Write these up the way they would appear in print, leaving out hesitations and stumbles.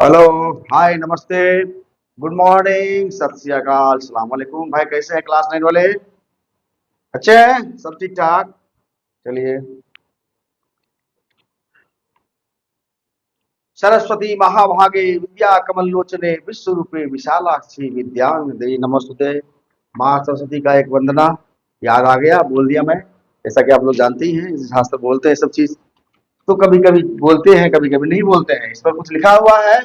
Hello. हाय, नमस्ते, good morning, सत श्री अकाल, सलाम वालेकुम। भाई कैसे हैं क्लास 9 वाले? अच्छे हैं सब? ठीक ठाक। चलिए। सरस्वती महाभागे विद्या कमल लोचने विश्व रूपे विशालाक्षी विद्यांग देवी नमस्तुते। माँ सरस्वती का एक वंदना याद आ गया, बोल दिया मैं। जैसा कि आप लोग जानते ही हैं, शास्त्र बोलते हैं सब चीज। तो कभी कभी बोलते हैं, कभी कभी नहीं बोलते हैं। इस पर कुछ लिखा हुआ है,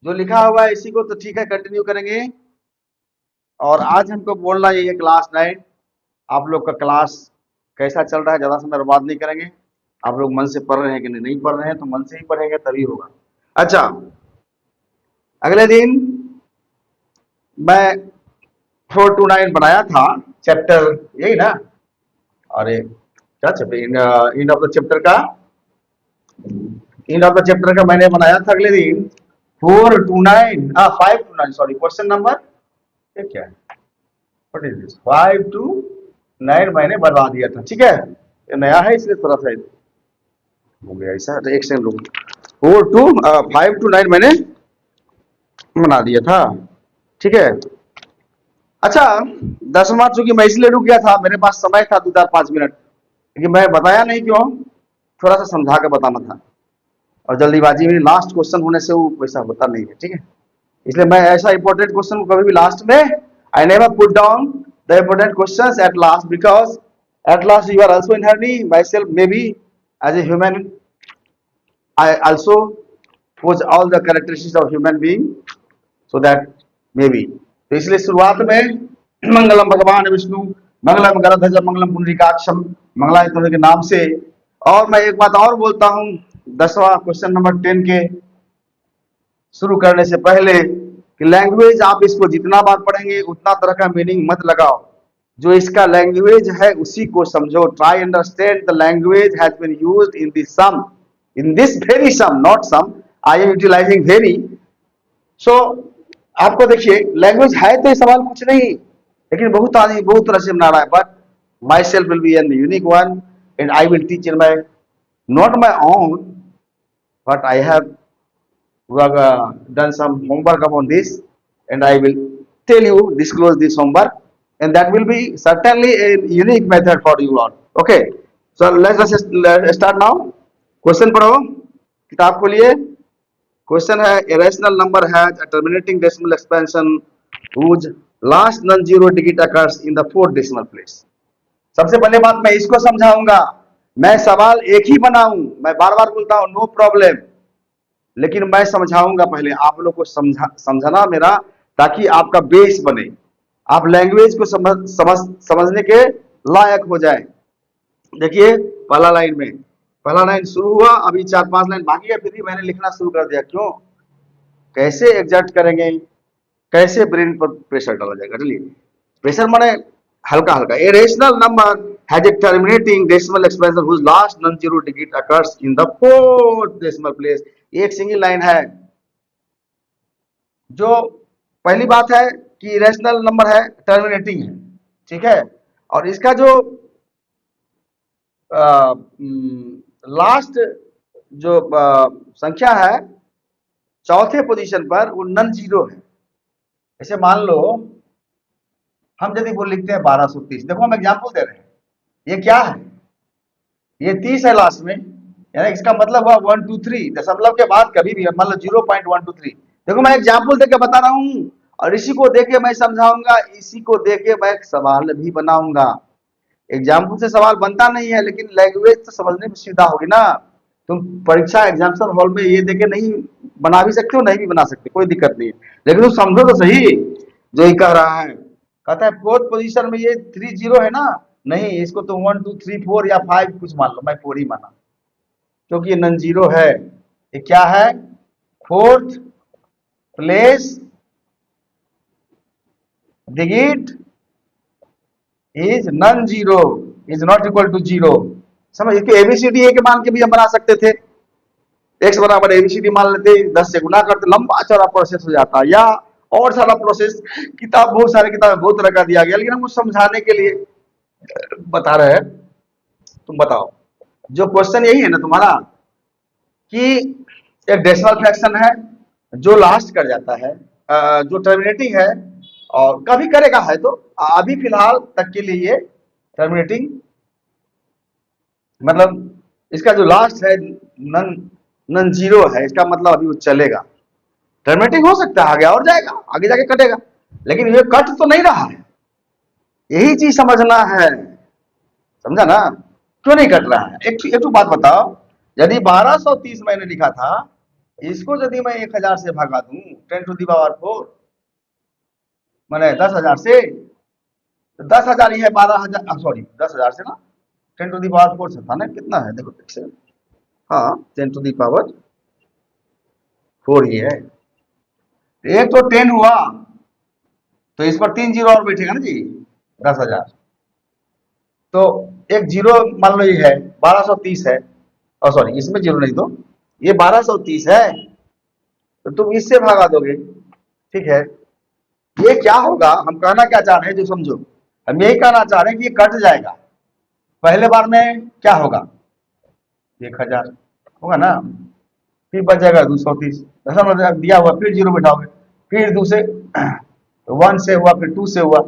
जो लिखा हुआ है इसी को तो ठीक है, कंटिन्यू करेंगे। और आज हमको बोलना यही है, क्लास 9 आप लोग का क्लास कैसा चल रहा है, ज़्यादा समय बर्बाद नहीं करेंगे। आप लोग मन से पढ़ रहे हैं कि नहीं पढ़ रहे हैं, तो मन से ही पढ़ेंगे तभी होगा। अच्छा, अगले दिन मैं 429 बनाया था, चैप्टर यही ना। अरे क्या chapter, end of the chapter का, एंड ऑफ द चैप्टर का मैंने बनाया था अगले दिन 429, 529, सॉरी, क्वेश्चन नंबर, ये क्या है, व्हाट इज दिस, 529 मैंने बना दिया था। ठीक है, ये नया है इसलिए थोड़ा सा हो गया ऐसा। तो एक सेकंड रुको, 529 मैंने बना दिया था। ठीक है। अच्छा, 10वां चूंकि मैं इसलिए रुक गया था, मेरे पास समय था 2-4-5 मिनट, लेकिन मैं बताया नहीं, क्यों? थोड़ा सा समझा के बताना था, और जल्दीबाजी में लास्ट क्वेश्चन होने से वो वैसा होता नहीं है। ठीक है, इसलिए मैं ऐसा इंपॉर्टेंट क्वेश्चन कभी भी लास्ट में, I never put down the important questions at last, because at last you are also in journey, myself may be as a human, I also pose all the characteristics of human being, so that maybe, तो इसलिए शुरुआत में मंगलम भगवान विष्णु, मंगलम गणध्वज, मंगलम पुंडरीकाक्षम, मंगलायतन के नाम से। और मैं एक बात और बोलता हूँ, 10वां क्वेश्चन नंबर 10 के शुरू करने से पहले, कि लैंग्वेज आप इसको जितना बार पढ़ेंगे उतना तरह का मीनिंग मत लगाओ। जो इसका लैंग्वेज है उसी को समझो। Try understand the language has been used in this sum, in this very sum, not sum, I am utilizing very. So आपको देखिए, लैंग्वेज है तो ये सवाल कुछ नहीं, लेकिन बहुत आदमी बहुत तरह से बना रहा है। But myself will be an unique one, and I will teach in my, not my own, but I have done some homework upon this, and I will tell you, disclose this homework, and that will be certainly a unique method for you all. Okay, so let's start now. Question पढ़ो, किताब खोलिए। Question है, a rational number has a terminating decimal expansion whose last non-zero digit occurs in the fourth decimal place. सबसे पहले बात मैं इसको समझाऊंगा। मैं सवाल एक ही बनाऊं, मैं बार बार बोलता हूं, नो प्रॉब्लम, लेकिन मैं समझाऊंगा पहले, आप लोग को समझना मेरा, ताकि आपका बेस बने, आप लैंग्वेज को समझने के लायक हो जाए। देखिए, पहला लाइन में, पहला लाइन शुरू हुआ, अभी 4-5 लाइन बाकी है, फिर भी मैंने लिखना शुरू कर दिया। क्यों? कैसे एग्जैक्ट करेंगे, कैसे ब्रेन पर प्रेशर डाला जाएगा। चलिए, प्रेशर माने हल्का हल्का। A rational number has a terminating decimal expansion whose last non zero digit occurs in the fourth decimal place. एक सिंगल लाइन है। जो पहली बात है कि रेशनल नंबर है, टर्मिनेटिंग है, ठीक है, और इसका जो लास्ट जो संख्या है चौथे पोजीशन पर, वो नॉन जीरो है। ऐसे मान लो हम यदि वो लिखते हैं 1230, देखो हम एग्जांपल दे रहे हैं, ये क्या है, ये 30 है लास्ट में, यानी इसका मतलब हुआ 123, दशमलव के बाद कभी भी मान लो 0.123। देखो मैं एग्जांपल देके बता रहा हूं, और इसी को देके मैं समझाऊंगा, इसी को देके मैं सवाल भी बनाऊंगा। एग्जाम्पल से सवाल बनता नहीं है, लेकिन लैंग्वेज तो समझने में सुविधा होगी ना। तुम परीक्षा एग्जामिनेशन हॉल में ये देके नहीं बना भी सकते हो, नहीं भी बना सकते, कोई दिक्कत नहीं है, लेकिन तुम समझो तो सही जो ये कह रहा है। कहता है फोर्थ पोजीशन में ये 30 है ना, नहीं, इसको तो 1 2 3 4 या 5 कुछ मान लो, मैं 4 ही माना, क्योंकि ये नॉन जीरो है। ये क्या है? Fourth place digit is non zero, is not equal to zero. समझ, इसके एबीसीडी ए के मान के भी हम बना सकते थे, एक्स बराबर एबीसीडी मान लेते, 10 से गुना करते, लंबा चौड़ा प्रोसेस हो जाता, या और सारा प्रोसेस, किताब बहुत सारे किताब बहुत तरह का दिया गया, लेकिन हम समझाने के लिए बता रहे हैं। तुम बताओ, जो क्वेश्चन यही है ना तुम्हारा, कि एक डेसिमल फ्रैक्शन है, जो लास्ट कर जाता है, जो टर्मिनेटिंग है, और कभी करेगा है तो अभी फिलहाल तक के लिए ये टर्मिनेटिंग, मतलब इसका जो लास्ट है नन नन जीरो है, इसका मतलब अभी वो चलेगा। टर्मिनेटिंग हो सकता है आगे और जाएगा, आगे जाके कटेगा, लेकिन ये कट तो नहीं रहा है। यही चीज समझना है, समझा ना? क्यों नहीं कट रहा है? एक बात बताओ, यदि 1230 मैंने लिखा था, इसको यदि मैं 1000 से भगा दूं, 10⁴ मैंने 10,000 से, तो 10,000 ही है, 12,000 सॉरी 10,000 से ना, 10⁴ से था ना, कितना है देखो ठीक से, हाँ 10⁴ ही है। एक तो 10 हुआ, तो इस पर 3 जीरो और बैठेगा ना जी, 10,000। तो एक जीरो मान लो ये है, 1230 है, और सॉरी इसमें जीरो नहीं, तो ये 1230 है, तो तुम इससे भागा दोगे, ठीक है। ये क्या होगा, हम कहना क्या चाह रहे हैं जो समझो, हम यही कहना चाह रहे हैं कि ये कट जाएगा। पहले बार में क्या होगा, 1000 होगा ना, फिर बच जाएगा 230, दिया हुआ, फिर जीरो बैठाओगे, फिर दूसरे 1 से हुआ, फिर 2 से हुआ,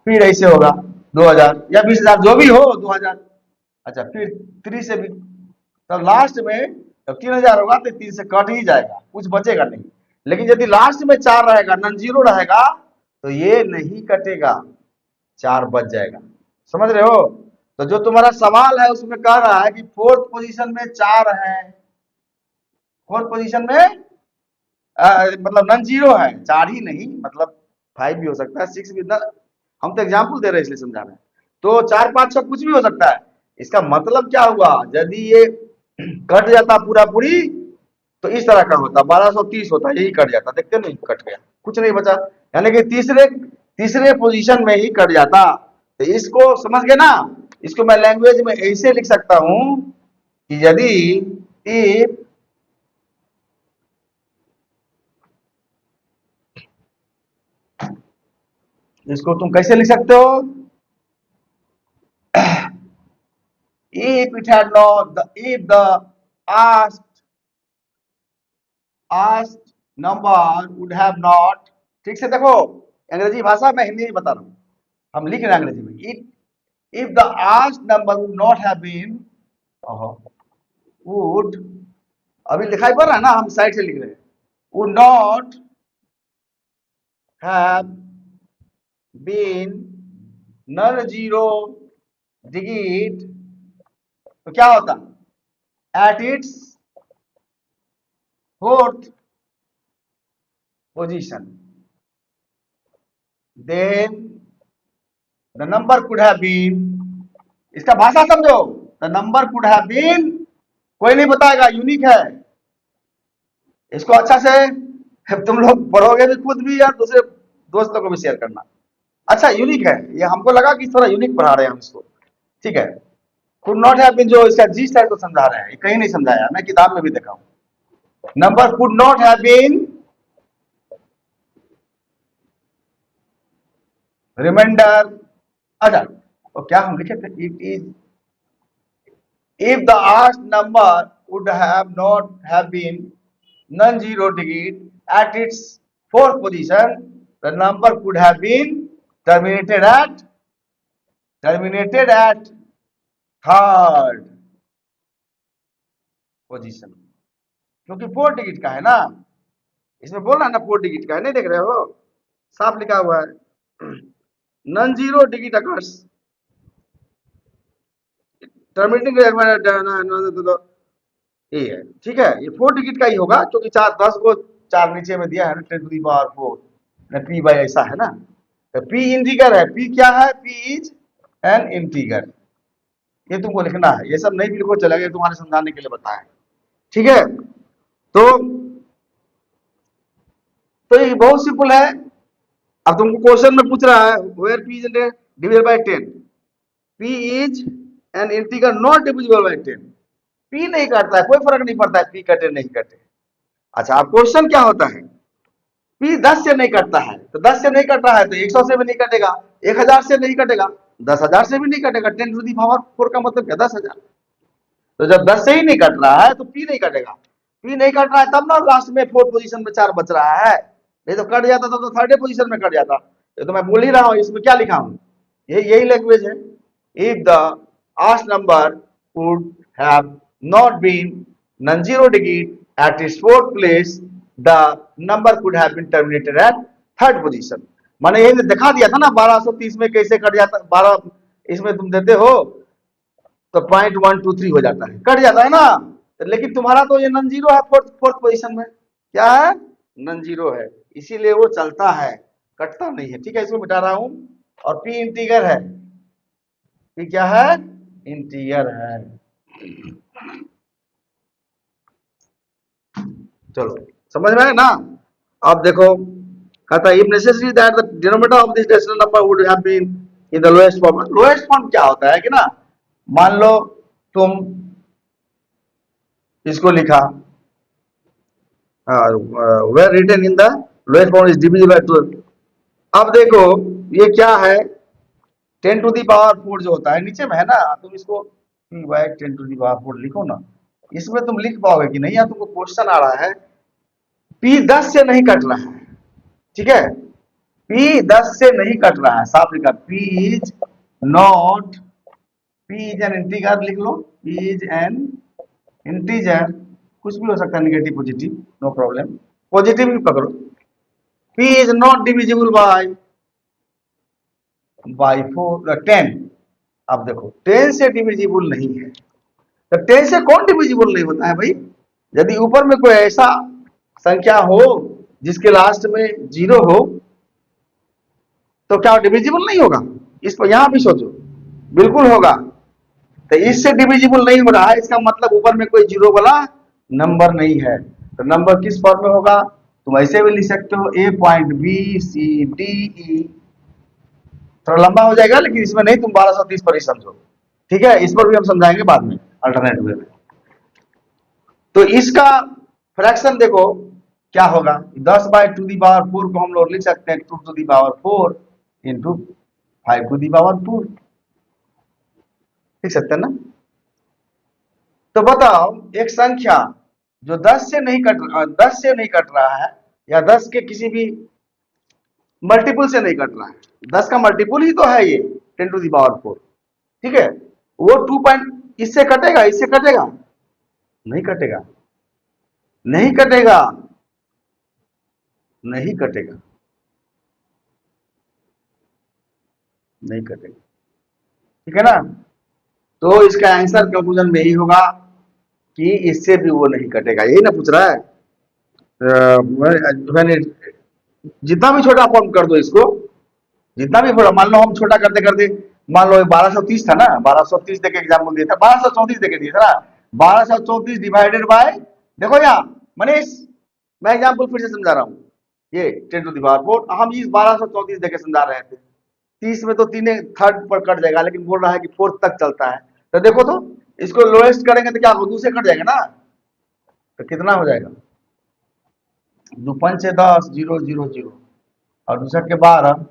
फिर ऐसे होगा 2000 या 20,000 जो भी हो 2000। अच्छा फिर 3 से भी, तब लास्ट में जब 3000 होगा तो 3 से कट ही जाएगा, कुछ बचेगा नहीं। लेकिन यदि लास्ट में 4 रहेगा, नन जीरो रहेगा, तो ये नहीं कटेगा, 4 बच जाएगा। समझ रहे हो? तो जो तुम्हारा सवाल है उसमें कह रहा है कि फोर्थ पोजीशन में 4 है, फोर्थ पोजीशन में मतलब नन जीरो है, 4 ही नहीं, मतलब 5 भी हो सकता है, 6 भी हम तो एग्जाम्पल दे रहे हैं इसलिए समझा रहे हैं। तो 4 5 6 कुछ भी हो सकता है। इसका मतलब क्या हुआ, यदि ये कट जाता पूरा पूरी, तो इस तरह का होता, 1230 होता, यही कट जाता, देखते नहीं कट गया, कुछ नहीं बचा, यानी कि तीसरे तीसरे पोजीशन में ही कट जाता। तो इसको समझ गए ना? इसको मैं लैंग्वेज में ऐसे लिख सकता हूं कि यदि इफ इसको तुम कैसे लिख सकते हो, if it had not if the asked asked number would have not, ठीक से देखो, अंग्रेजी भाषा में, हिंदी में बता रहा हूं, हम लिख रहे हैं अंग्रेजी में, if the asked number would not have been, would, अभी लिखाई पड़ रहा है ना, हम साइड से लिख रहे हैं, would not have been non zero digit, तो क्या होता, at its fourth position, then the number could have been, इसका भाषा समझो, the number could have been, कोई नहीं बताएगा, यूनिक है, इसको अच्छा से तुम लोग पढ़ोगे भी खुद भी, या दूसरे दोस्तों को भी शेयर करना। अच्छा यूनिक है ये, हमको लगा कि थोड़ा यूनिक पढ़ा रहे हैं हम इसको, ठीक है। कुड नॉट हैव बीन जो इसका जी स्टाइल को समझा रहे हैं, कहीं नहीं समझाया, मैं किताब में भी देखा हूं। Number could not have been remainder, अच्छा तो क्या हम लिखे थे, it is if the asked number would have not have been non-zero digit at its fourth position, the number could have been terminated at third position, क्योंकि 4 digit का है ना, इसमें बोल रहा है ना 4 डिजिट का है, नहीं देख रहे हो, साफ लिखा हुआ है, non zero digit occurs terminating, ये है, ठीक है, ये 4 डिजिट का ही होगा, क्योंकि 10 को 4 नीचे में दिया है ना, 10⁴ पी बाई ऐसा है ना, तो पी इंटीगर है, पी क्या है, पी इज एन इंटीगर, ये तुमको लिखना है, ये सब नहीं भी लिखो चलेगा, तुम्हारे समझाने के लिए बताया, ठीक है। तो ये बहुत सिंपल है। अब तुमको क्वेश्चन में पूछ रहा है where P is divisible by 10, P is an integer not divisible by 10, P नहीं काटता है, कोई फर्क नहीं पड़ता है पी कटे नहीं कटे। अच्छा अब क्वेश्चन क्या होता है, पी 10 से नहीं कटता है, तो 10 से नहीं कट रहा है तो 100 से भी नहीं कटेगा, 1000 से नहीं कटेगा, 10,000 से भी नहीं कटेगा, 10⁴ का मतलब क्या, 10,000। तो जब 10 से ही नहीं कट रहा है तो पी नहीं कटेगा, पी नहीं कट रहा है तब ना लास्ट में फोर्थ पोजीशन में 4 बच रहा है, नहीं तो कट जाता तो थर्ड पोजीशन में कट जाता। ये तो मैं बोल ही रहा हूँ, इसमें क्या लिखा हूँ, यही लैंग्वेज है। If the asked number would have not been non-zero digit at its fourth place, the number could have been terminated at third position। मैंने ये दिखा दिया था ना 1230 में कैसे कट जाता, 12 इसमें तुम देते हो तो 0.123 हो जाता है, कट जाता है ना। लेकिन तुम्हारा तो ये नॉन जीरो है, फोर्थ पोजीशन में क्या है, नॉन जीरो है, इसीलिए वो चलता है, कटता नहीं है। ठीक है, इसको मिटा रहा हूं। और पी इंटीगर है, पी क्या है, इंटीगर है। चलो समझ में आया ना। अब देखो कहता है if necessary that the denominator of this decimal number would have been in the lowest form. Lowest form क्या होता है कि ना, मान लो तुम इसको लिखा where written in the lowest form is divisible by 12। अब देखो ये क्या है, 10 टू दी पावर 4 जो होता है नीचे में है ना, तुम इसको p by 10 to the power 4 लिखो ना। इसमें तुम लिख पाओगे कि नहीं, या तुमको क्वेश्चन आ रहा है p 10 से नहीं कट रहा है, ठीक है, p 10 से नहीं कट रहा है, साफ लिखा p is not, p is an integer लिख लो, p इज एन इंटीजर, कुछ भी हो सकता है, negative positive no problem, positive भी पकड़ो। p is not divisible by 10। अब देखो 10 से डिविजिबल नहीं है, तो 10 से कौन डिविजिबल नहीं होता है भाई, यदि ऊपर में कोई ऐसा संख्या हो जिसके लास्ट में 0 हो तो क्या डिविजिबल नहीं होगा, इस पर यहां भी सोचो, बिल्कुल होगा। तो इससे डिविजिबल नहीं हो रहा है, इसका मतलब ऊपर में कोई 0 वाला नंबर नहीं है। तो नंबर किस फॉर्म में होगा, तुम ऐसे भी लिख सकते हो a point b c d e, थोड़ा लंबा हो जाएगा लेकिन इसमें नहीं, तुम 1230 पर ही समझो, ठीक है, इस पर भी हम समझाएंगे बाद में अल्टरनेट वे में। तो इसका फ्रैक्शन देखो क्या होगा, 10 बाय 2 दी पावर 4 को हम लोग लिख सकते हैं 2 to the power 4 into 5 to the power 4, लिख सकते हैं ना। तो बताओ एक संख्या जो 10 से नहीं कट रहा है, या 10 के किसी भी मल्टीपल से नहीं कट रहा है, 10 का मल्टीपल ही तो है ये 10 टू दी पावर 4, ठीक है, वो 2 पॉइंट इससे कटेगा, इससे कटेगा नहीं, कटेगा नहीं, कटेगा नहीं, कटेगा नहीं, कटेगा, ठीक है ना। तो इसका आंसर कंक्लूजन में यही होगा कि इससे भी वो नहीं कटेगा, यही ना पूछ रहा है। मैंने जितना भी छोटा फॉर्म कर दो इसको, जितना भी छोटा, मान लो हम छोटा करते करते, मान लो 1230 था ना, 1230 देके एग्जाम्पल दिया था, 1234 देके दिया था ना, 1234 डिवाइडेड बाय, देखो यहाँ मनीष मैं एग्जाम्पल फिर से समझा रहा हूँ, ये 10 टू दी पावर 4 हम इस 1234 देके समझा रहे थे, 30 में तो 3 थर्ड पर कट जाएगा, लेकिन बोल रहा है कि फोर्थ तक चलता है, तो देखो तो इसको लोएस्ट करेंगे तो क्या हो, 2 से कट जाएगा ना, तो कितना हो जाएगा, 2 5 10 0 0 0 और दूसरा के 12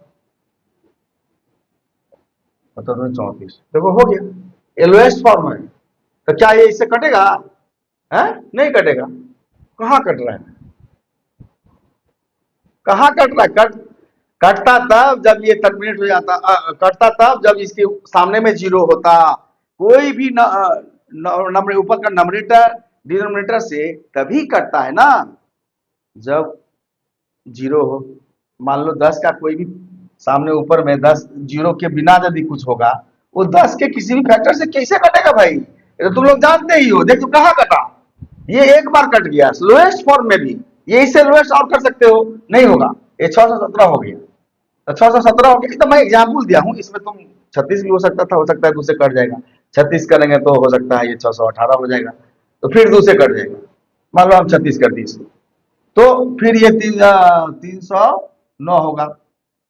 मतलब 34, देखो हो गया, ये लोएस्ट फॉर्म है। तो क्या ये इससे कटेगा है, नहीं कटेगा, कहाँ कट रहा है, कहाँ कट रहा है, कटता तब जब ये टर्मिनेट हो जाता, कटता तब जब इसके सामने में 0 होता, कोई भी नंबर ऊपर का नंबरेटर डिनोमिनेटर से तभी कटता है ना जब 0 हो। मान लो 10 का कोई भी सामने ऊपर में 10 0 के बिना यदि कुछ होगा, वो 10 के किसी भी फैक्टर से कैसे कटेगा भाई, ये तो तुम लोग जानते ही हो, देखो कहाँ कटा, ये एक बार कट गया लोएस्ट फॉर्म में भी, ये इससे लोएस्ट और कर सकते हो, नहीं होगा, ये 617 हो गया, तो 617 हो गया, तो मैं एग्जाम्पल दिया हूँ, इसमें तुम 36 भी हो सकता था, हो सकता है दूसरे कट जाएगा, 36 करेंगे तो हो सकता है ये 618 हो जाएगा, तो फिर दूसरे कट जाएगा, मान लो हम 36 कर दिए इसको, तो फिर ये 309 होगा,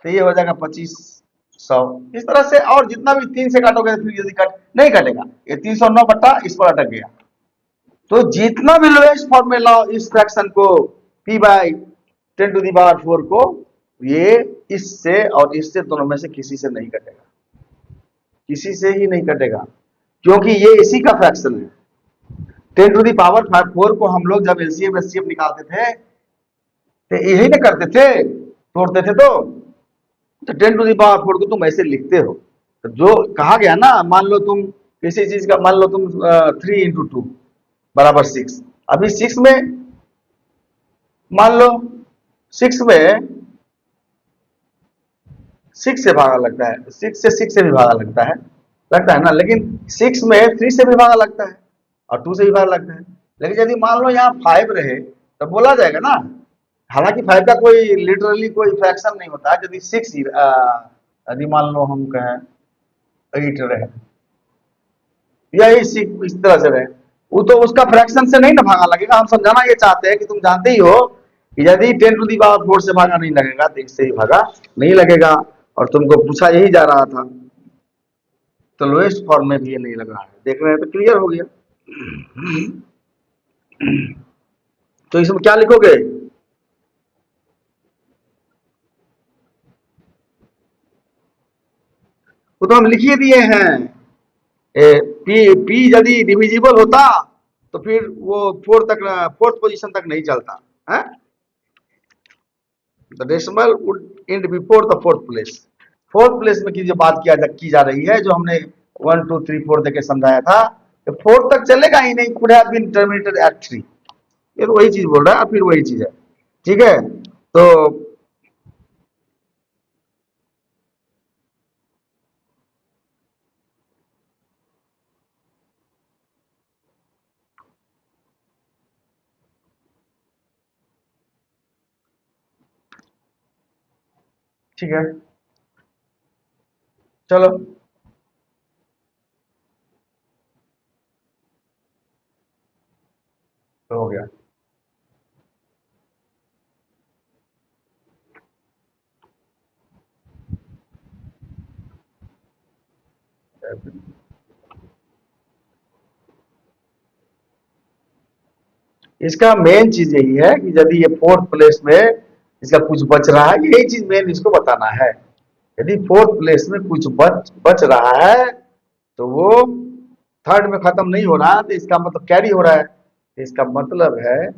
तो ये हो जाएगा 2500, इस तरह से, और जितना भी 3 से काटोगे फिर यदि कट नहीं कटेगा, ये 309 बट्टा इस पर अटक गया। तो जितना भी लोएस्ट फॉर्म में लाओ इस फ्रैक्शन को p by 10 to the power 4 को, ये इससे और इससे दोनों में से किसी से नहीं कटेगा, किसी से ही नहीं कटेगा, क्योंकि ये इसी का फ्रैक्शन है, 10 टू दी पावर 4 को हम लोग जब एलसीएम एचसीएफ निकालते थे तो यही ना करते थे, तोड़ते थे। तो 10 टू दी पावर 4 को तुम ऐसे लिखते हो। तो जो कहा गया ना, मान लो तुम किसी चीज का, मान लो तुम 3 इंटू 2 बराबर 6। अभी 6 में मान लो 6 में 6 से भागा लगता है, 6 से भी भागा लगता है ना। लेकिन 6 में 3 से भी भागा लगता है और 2 से भी भागा लगता है। लेकिन यदि मान लो यहाँ 5 रहे तो बोला जाएगा ना। हालांकि 5 का कोई लिटरली कोई फ्रैक्शन नहीं होता। यदि 6 यदि मान लो हम कहें 8 रहे या इस तरह से रहे, वो तो उसका फ्रैक्शन से नहीं ना भागा लगेगा। हम समझाना ये चाहते हैं कि तुम जानते ही हो कि यदि 10 टू दी पावर 4 से भागा नहीं लगेगा तो इससे ही भागा नहीं लगेगा। और तुमको पूछा यही जा रहा था, तो लोएस्ट फॉर्म में भी ये नहीं लग रहा है। देख रहे हैं तो क्लियर हो गया। तो इसमें क्या लिखोगे? वो तो हम लिख ही दिए हैं। पी पी यदि डिविजिबल होता तो फिर वो फोर्थ पोजीशन तक नहीं चलता है। The decimal would and before the fourth place. Fourth place में की जो बात की जा रही है, जो हमने 1 2 3 4 देके समझाया था, तो फोर्थ तक चलेगा ही नहीं। Could have been terminated at 3। ये तो वही चीज बोल रहा है, फिर वही चीज है। ठीक है, तो ठीक है, चलो तो हो गया। इसका मेन चीज यही है कि यदि ये फोर्थ प्लेस में इसका कुछ बच रहा है, यही चीज मेन इसको बताना है। यदि फोर्थ प्लेस में कुछ बच रहा है तो वो थर्ड में खत्म नहीं हो रहा, तो इसका मतलब कैरी हो रहा है। तो इसका मतलब है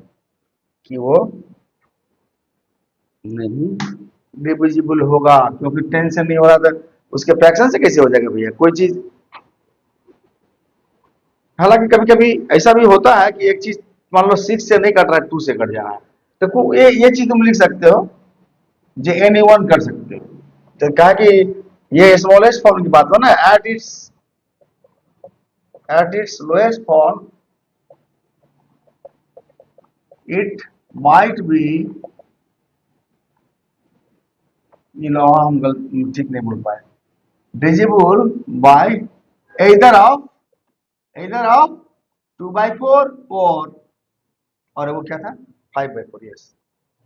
कि वो नहीं डिविजिबल होगा, क्योंकि 10 से नहीं हो रहा था। उसके फ्रैक्शन से कैसे हो जाएगा भैया कोई चीज? हालांकि कभी कभी ऐसा भी होता है कि एक चीज मान लो 6 से नहीं कट रहा है, 2 से कट जा रहा है, तो ये चीज तुम लिख सकते हो, जे एनी वन कर सकते हो। तो कहा कि ये स्मॉलेस्ट फॉर्म की बात हो ना, eight its lowest form it might be, ये लो हम ठीक नहीं बोल पाए, डिजिबल बाय either of 2/4 और वो क्या था 5/4। यस,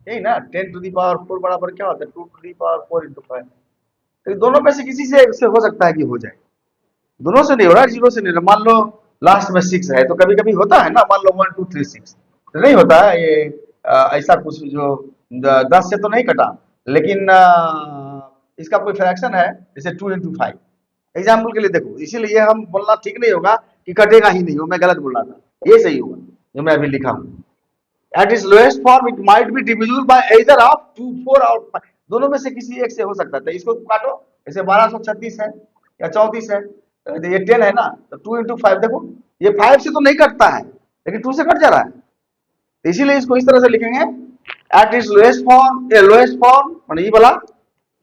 यही ना। 10 टू दी पावर 4 बराबर क्या होता है? 2 टू दी पावर 4 × 5। तो दोनों में से किसी से हो सकता है कि हो जाए। दोनों से नहीं हो रहा, जीरो से नहीं हो रहा। मान लो लास्ट में 6 है, तो कभी कभी होता है ना, मान लो 1 2 3 6, तो नहीं होता है ये ऐसा कुछ जो 10 से तो नहीं कटा। लेकिन इसका कोई फ्रैक्शन है, जैसे 2 × 5 एग्जाम्पल के लिए देखो। इसीलिए हम बोलना ठीक नहीं होगा कि कटेगा ही नहीं, वो मैं गलत बोल रहा था, ये सही होगा जो मैं अभी लिखा हूँ। Eight its lowest form it might be divisible bye either of 2 4 और 5। दोनों में से किसी एक से हो सकता है। इसको काटो, जैसे 1236 है या 34 है, तो ये 10 है ना, तो 2 × 5 देखो, ये 5 से तो नहीं कटता है लेकिन 2 से कट जा रहा है। तो इसीलिए इसको इस तरह से लिखेंगे, एट इट्स लोएस्ट फॉर्म माने ये वाला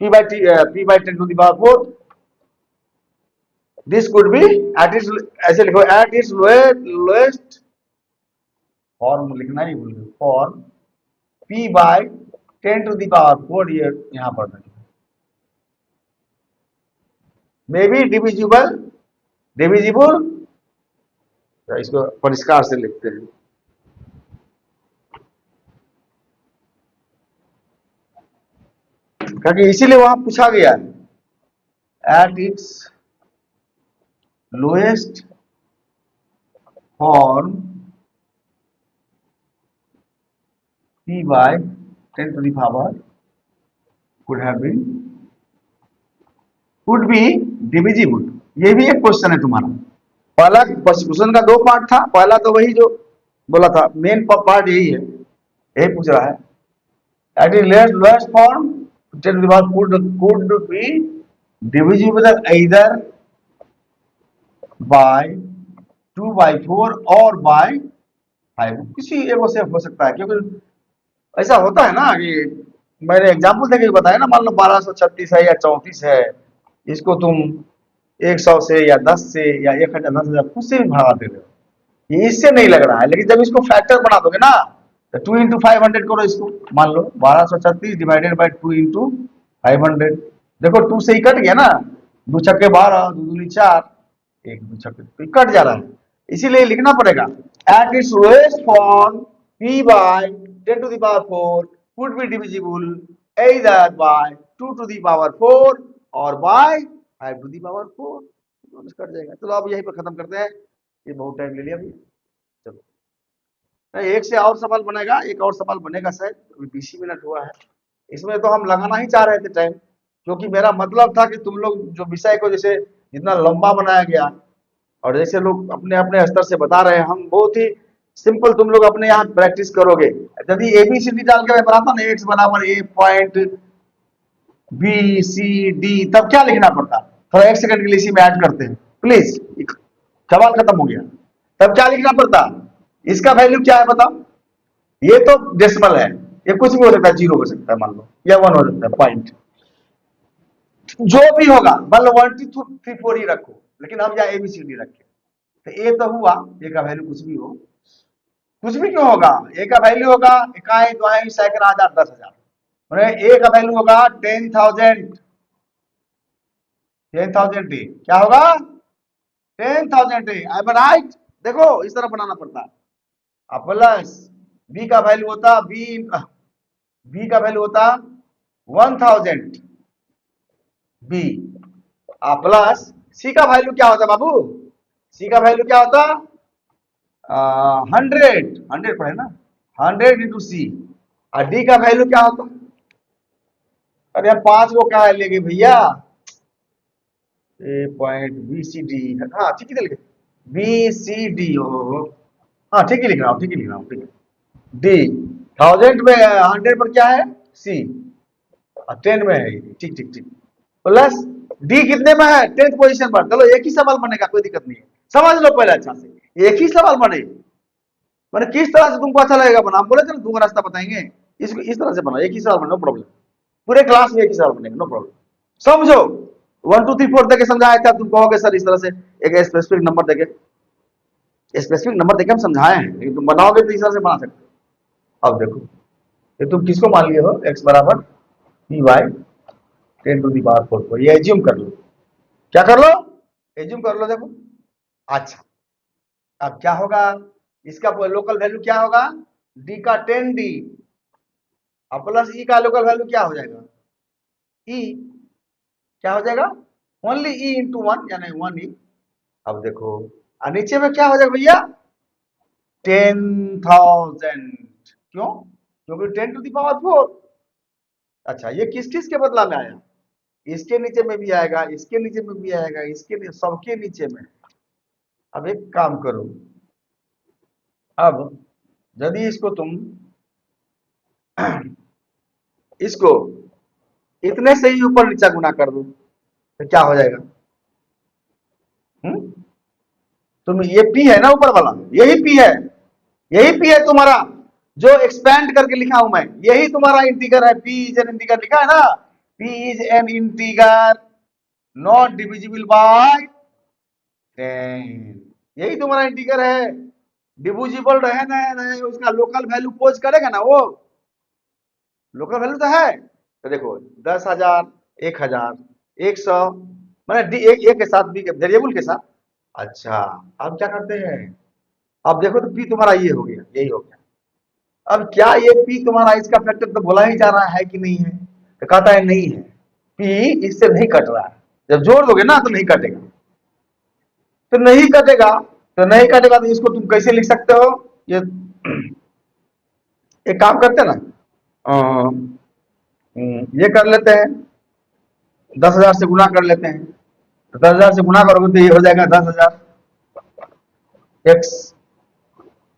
p/10 to the power 4। This could be at its, ऐसे लिखो, एट इट्स लोएस्ट फॉर्म लिखना ही भूल गए, form p/10 to the power 4, ये यहां पर मे बी डिविजिबल, इसको परिष्कार से लिखते हैं। क्योंकि इसीलिए वहां पूछा गया at its lowest form p/10 to the power could have been would be divisible। ये भी एक क्वेश्चन है तुम्हारा। पहला क्वेश्चन का दो पार्ट था, पहला तो वही जो बोला था, मेन पार्ट यही है, यही पूछ रहा है। At its lowest form, 10 to the power could be divisible either by 2 by 4 और by 5, किसी एक से हो सकता है, क्योंकि ऐसा होता है ना कि मैंने एग्जाम्पल देके बताया ना, मान लो 1236 है या 34 है, इसको तुम 100 से या 10 से या 1000 10,000 खुद से भी भगा दे रहे हो, ये इससे नहीं लग रहा है। लेकिन जब इसको फैक्टर बना दोगे ना, तो 2 इंटू 500 करो इसको, मान लो 1236 डिवाइडेड बाई 2 इंटू 500, देखो 2 से ही कट गया ना, 2 छक्के 12, 2 दूनी 4, 1 2 छक्के तो कट जा रहा है, इसीलिए लिखना पड़ेगा at its lowest form p by 10 to the power 4 could be divisible either by 2 to the power 4 और बाय 5 टू द पावर 4, दोनों कट जाएगा। चलो अब यहीं पर खत्म करते हैं, ये बहुत टाइम ले लिया अभी। चलो एक से और सवाल बनेगा, एक और सवाल बनेगा शायद, अभी 20 मिनट हुआ है, इसमें तो हम लगाना ही चाह रहे थे टाइम, क्योंकि मेरा मतलब था कि तुम लोग जो विषय को जैसे जितना लंबा बनाया गया और जैसे लोग अपने अपने स्तर से बता रहे हैं, हम बहुत ही सिंपल, तुम लोग अपने यहाँ प्रैक्टिस करोगे। यदि ABCD डाल के मैं बनाता ना, x बराबर a पॉइंट BCD, तब क्या लिखना पड़ता, थोड़ा एक सेकंड के लिए इसी में ऐड करते हैं प्लीज, सवाल खत्म हो गया, तब क्या लिखना पड़ता, इसका वैल्यू क्या है बताओ, ये तो डेसिमल है, ये कुछ भी हो सकता है, 0 हो सकता है मान लो, या 1 हो सकता है, पॉइंट जो भी होगा, मान लो 1 2 3 4 ही रखो, लेकिन हम यहाँ ABCD रखे, तो ए तो हुआ, ए का वैल्यू कुछ भी हो, कुछ भी क्यों होगा, ए का वैल्यू होगा इकाई द्वाई सैकड़ा हजार 10,000, ए का वैल्यू होगा 10,000, 10,000 ए क्या होगा 10,000 ए, आई एम राइट। देखो इस तरह बनाना पड़ता है, प्लस बी का वैल्यू होता बी का वैल्यू होता 1,000 बी, प्लस सी का वैल्यू क्या होता बाबू, सी का वैल्यू क्या होता 100 पढ़े ना, 100 इंटू सी, और डी का वैल्यू क्या होता, अरे यार 5 को क्या लेंगे भैया, ए पॉइंट बी सी डी, हाँ ठीक है लिखे बी सी डी, हाँ ठीक ही लिख रहा हूँ, ठीक ही लिख रहा हूँ, ठीक है डी 1000 में 100 पर क्या है सी, 10 में है, ठीक ठीक ठीक, प्लस डी कितने में है 10th पोजीशन पर। चलो एक ही सवाल बनेगा, कोई दिक्कत नहीं है, समझ लो पहले अच्छा से, एक ही सवाल बने, मैंने किस तरह से तुमको अच्छा लगेगा बना, हम बोले थे दूसरा रास्ता बताएंगे, इसको इस तरह से बनाओ, एक ही सवाल बना, नो प्रॉब्लम, पूरे क्लास में एक ही सवाल बनेगा, नो प्रॉब्लम, समझो 1 2 3 4 देके समझाया था, तुम कहोगे सर इस तरह से एक स्पेसिफिक नंबर देके, स्पेसिफिक नंबर देके हम समझाए हैं, लेकिन तुम बनाओगे तो इस तरह से बना सकते हो। अब देखो ये तुम किसको मान लिए हो, x बराबर p by 10 to the power 4 को, ये एज्यूम कर लो, क्या कर लो एज्यूम कर लो, देखो अच्छा अब क्या होगा, इसका लोकल वैल्यू क्या होगा, d का 10d, अब प्लस e का लोकल वैल्यू क्या हो जाएगा, e क्या हो जाएगा, ओनली e इंटू 1 यानी 1e। अब देखो नीचे में क्या हो जाएगा भैया 10,000, क्यों, क्योंकि 10 टू दी पावर 4। अच्छा ये किस किस के बदला में आया, इसके नीचे में भी आएगा, इसके नीचे में भी आएगा, इसके सबके नीचे में। अब एक काम करो, अब यदि इसको तुम इसको इतने से ही ऊपर नीचा गुना कर दो तो क्या हो जाएगा, तुम ये p है ना ऊपर वाला, यही p है, यही p है तुम्हारा जो एक्सपेंड करके लिखा हूं मैं, यही तुम्हारा इंटीगर है, p इज एन इंटीगर लिखा है ना, p is an integer not divisible by 10, यही तुम्हारा इंटीगर है, डिविजिबल रहे ना रहे उसका लोकल वैल्यू पोज करेगा ना, वो लोकल वैल्यू तो है, तो देखो 10,000 1,000 100 मैंने एक के साथ बी वेरिएबल के साथ। अच्छा अब क्या करते हैं, अब देखो तो p तुम्हारा ये हो गया, यही हो गया, अब क्या ये p तुम्हारा इसका फैक्टर तो बोला ही जा रहा है कि नहीं है, तो कहता है नहीं है, p इससे नहीं कट रहा है, जब जोड़ दोगे ना तो नहीं कटेगा, तो नहीं कटेगा, तो नहीं कटेगा, तो इसको तुम कैसे लिख सकते हो, ये एक काम करते हैं ना, ये कर लेते हैं 10,000 से गुना कर लेते हैं, तो 10,000 से गुना करोगे तो ये हो जाएगा 10,000, एक्स,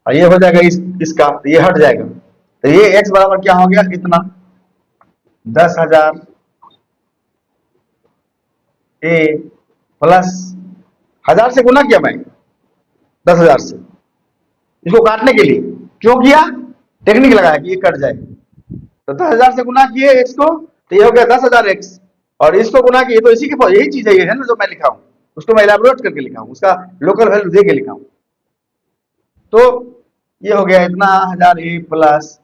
और ये हो जाएगा इसका, तो ये हट जाएगा, तो ये एक्स बराबर क्या हो गया, इतना 10,000 ए प्लस 1000 से गुना किया मैं, 10,000 से, इसको काटने के लिए क्यों किया, टेक्निक लगाया कि ये कट जाए, तो 10,000 से गुना किए एक्स को, तो ये हो गया 10,000 एक्स, और इसको गुना किए, तो इसी के यही चीज है, ये है ना जो मैं लिखा हूं, उसको मैं इलेबोरेट करके लिखा हूं, उसका लोकल वैल्यू दे के लिखा हूं, तो ये हो गया इतना 1000 ए प्लस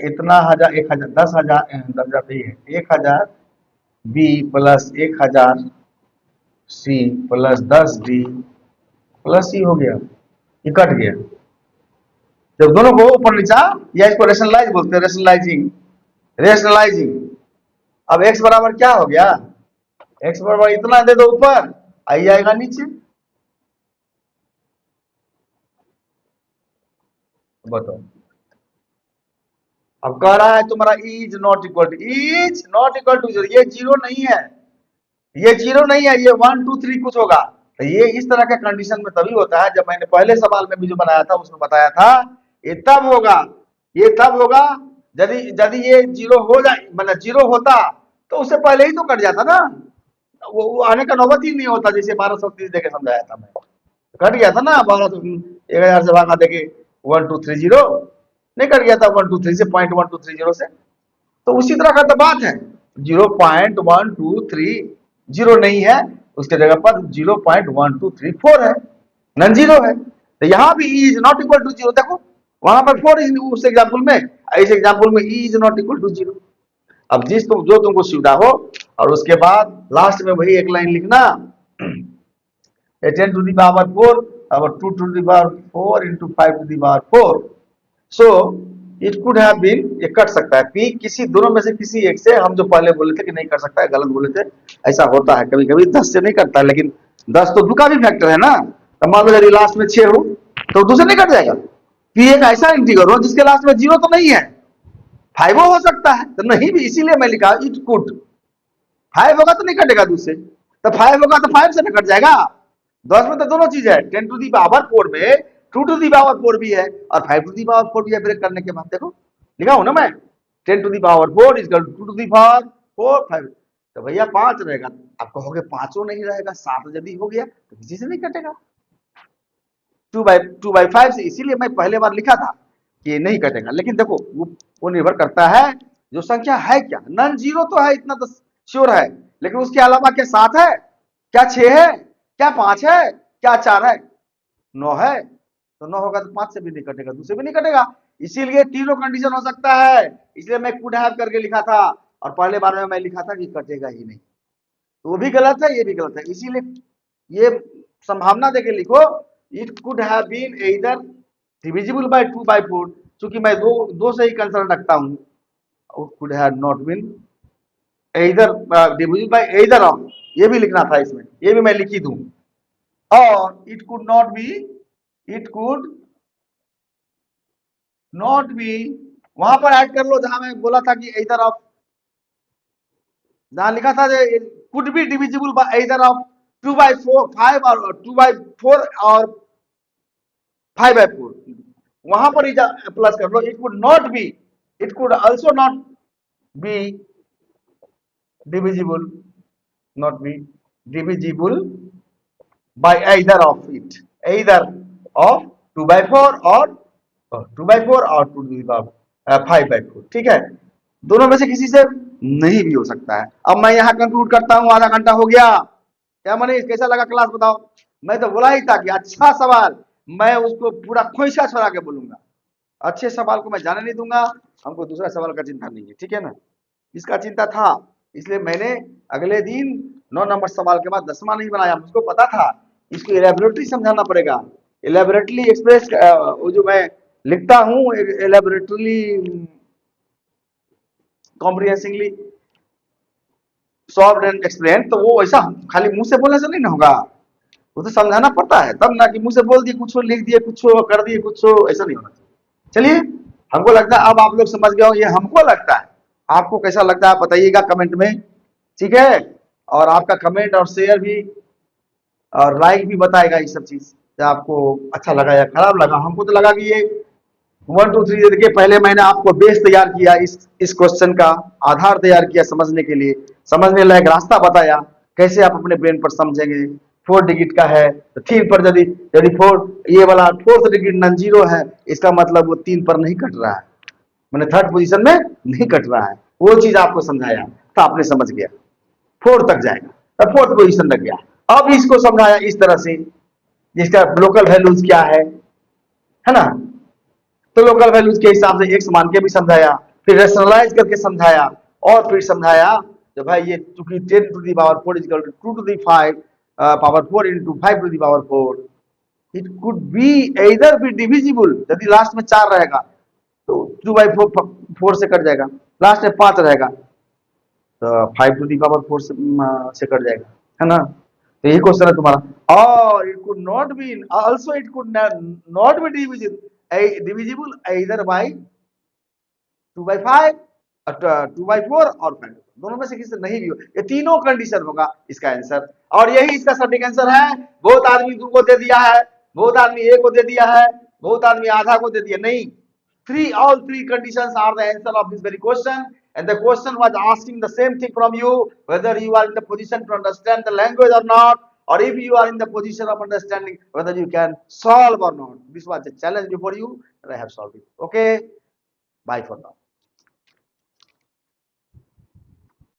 इतना 1000, 1000, 10,000, 10,000 1,000 B plus 1,000 C plus 10 D plus C हो गया, ये कट गया। जब दोनों को ऊपर नीचा, या इसको रेशनलाइज बोलते हैं, रेशनलाइजिंग, रेशनलाइजिंग। अब x बराबर क्या हो गया, x बराबर इतना दे दो ऊपर, आई जाएगा नीचे, बताओ। अब कह रहा है तुम्हारा is not equal to, is not equal to zero, ये जीरो नहीं है, ये जीरो नहीं है, ये 1 2 3 कुछ होगा, तो ये इस तरह का कंडीशन में तभी होता है, जब मैंने पहले सवाल में भी जो बनाया था उसमें बताया था, ये तब होगा, ये तब होगा यदि यदि ये जीरो हो जाए, मतलब जीरो होता तो उससे पहले ही तो कट जाता ना, वो आने का नौबत ही नहीं होता, जैसे 1230 देके समझाया था मैं, कट गया था ना 1000 से भागा देके 1230, नहीं कट गया था 123 से, 0.1230 से, तो उसी तरह का तो बात है, 0.1230 जीरो नहीं है, उसके जगह पर 0.1234 है, नन जीरो है, तो यहाँ भी E is not equal to zero, देखो वहां पर 4 इज उस एग्जाम्पल में, इस एग्जाम्पल में E is not equal to zero. अब जो तुमको सुविधा हो, और उसके बाद लास्ट में वही एक लाइन लिखना, 10 to the power 4 और 2 to the power 4 into 5 to the power 4, so it could have been, ये कट सकता है p किसी दोनों में से किसी एक से, हम जो पहले बोले थे कि नहीं कर सकता है, गलत बोले थे, ऐसा होता है कभी कभी, 10 से नहीं करता है, लेकिन 10 तो 2 का भी फैक्टर है ना, तो मान लो यदि लास्ट में 6 हो तो 2 से नहीं कट जाएगा, p एक ऐसा इंटीजर हो जिसके लास्ट में 0 तो नहीं है, 5 हो सकता है, तो नहीं भी, इसीलिए मैं लिखा इट कुड, 5 होगा तो नहीं कटेगा 2 से, तो 5 होगा तो 5 से नहीं कट जाएगा, 10 में तो दोनों चीज है, 10 to the power 4 में 2 to the power 4 भी है और 5 to the power 4 भी है, ब्रेक करने के बाद देखो लिखा हूं ना मैं, 10 to the power 4 is 2 to the power 4 5, तो भैया 5 रहेगा, आप कहोगे 5 नहीं रहेगा, 7 यदि हो गया तो किसी से नहीं कटेगा, 2/5 से, इसीलिए मैं पहले बार लिखा था कि ये नहीं कटेगा, लेकिन देखो वो निर्भर करता है जो संख्या है क्या, नन जीरो तो है, इतना तो श्योर है, लेकिन उसके अलावा क्या 7 है, क्या 6 है, क्या 5 है, क्या 4 है, 9 है, तो 9 होगा तो 5 से भी नहीं कटेगा, 2 से भी नहीं कटेगा, इसीलिए तीनों कंडीशन हो सकता है, इसलिए मैं कुड हैव करके लिखा था, और पहले बार में मैं लिखा था कि कटेगा ही नहीं, तो वो भी गलत है, ये भी गलत है, इसीलिए ये संभावना देके लिखो, it could have been either divisible by 2/4, क्योंकि मैं दो से ही कंसर्न रखता हूं, could have not been either divisible by either of, ये भी लिखना था इसमें, ये भी मैं लिख ही दूं, और इट कुड नॉट बी, वहां पर ऐड कर लो जहां मैं बोला था कि एइदर ऑफ, जहां लिखा था could be divisible by either of 2/4 5 और 2/4 और 5/4, वहां पर प्लस कर लो, it could also not be divisible, not be divisible by either of it, either of 2/4 और 2/4 और 2 to the power 5/4, ठीक है, दोनों में से किसी से नहीं भी हो सकता है। अब मैं यहाँ कंक्लूड करता हूँ, आधा घंटा हो गया, क्या मनीष कैसा लगा क्लास बताओ, मैं तो बोला ही था कि अच्छा सवाल, मैं उसको पूरा खोइछा छोड़ा के बोलूंगा, अच्छे सवाल को मैं जाने नहीं दूंगा, हमको दूसरा सवाल का चिंता नहीं है, ठीक है ना, इसका चिंता था, इसलिए मैंने अगले दिन 9 नंबर सवाल के बाद 10वां नहीं बनाया, मुझको पता था इसको इलेबोरेटली समझाना पड़ेगा, इलेबोरेटली एक्सप्रेस, वो जो मैं लिखता हूँ elaborately comprehensively solved and explain, तो वो ऐसा खाली मुंह से बोलने से नहीं ना होगा, वो तो समझाना पड़ता है, तब ना कि मुंह से बोल दिए कुछ, लिख दिए कुछ, कर दिए कुछ, ऐसा नहीं होना चाहिए। चलिए, हमको लगता है अब आप लोग समझ गए हो, ये हमको लगता है, आपको कैसा लगता है बताइएगा कमेंट में, ठीक है, और आपका कमेंट और शेयर भी और लाइक भी बताएगा ये सब चीज। या आपको अच्छा लगा या खराब लगा। हमको तो लगा कि ये 1 2 3 देखिए, पहले मैंने आपको बेस तैयार किया, इस क्वेश्चन का आधार तैयार किया समझने के लिए, समझने लायक रास्ता बताया कैसे आप अपने ब्रेन पर समझेंगे। 4 डिजिट का है तो 3 पर यदि यदि 4 ये वाला 4th डिजिट नॉन जीरो है, इसका मतलब वो 3 पर नहीं कट रहा है, मैंने 3rd पोजीशन में नहीं कट रहा है। वो चीज आपको समझाया तो आपने समझ गया, 4 तक जाएगा तब 4th पोजीशन लग गया। अब इसको समझाया इस तरह से, जिसका लोकल वैल्यूज क्या है ना, तो लोकल वैल्यूज के हिसाब से एक्स मान के भी समझाया, फिर रेशनलाइज करके समझाया, और फिर समझाया तो भाई ये चूंकि 10 to the power 4 is 2 to the 5 power 4 into 5 to the power 4, it could be either be divisible, यदि लास्ट में 4 रहेगा तो 2/4 से कट जाएगा, लास्ट में 5 रहेगा तो 5 टू दी पावर 4 से कट जाएगा, है ना। तो यही क्वेश्चन है तुम्हारा। और it could not be also, it could not be divisible either by 2/5 2/4 और 5, दोनों में से किसी से नहीं भी हो, ये तीनों कंडीशन होगा इसका आंसर। और यही इसका सटीक आंसर है। बहुत आदमी को दे दिया है, बहुत आदमी ए को दे दिया है, बहुत आदमी आधा को दे दिया, नहीं, all three conditions are the answer of this very question, and the question was asking the same thing from you, whether you are in the position to understand the language or not, or if you are in the position of understanding whether you can solve or not. This was a challenge before you, and I have solved it. Okay, bye for now.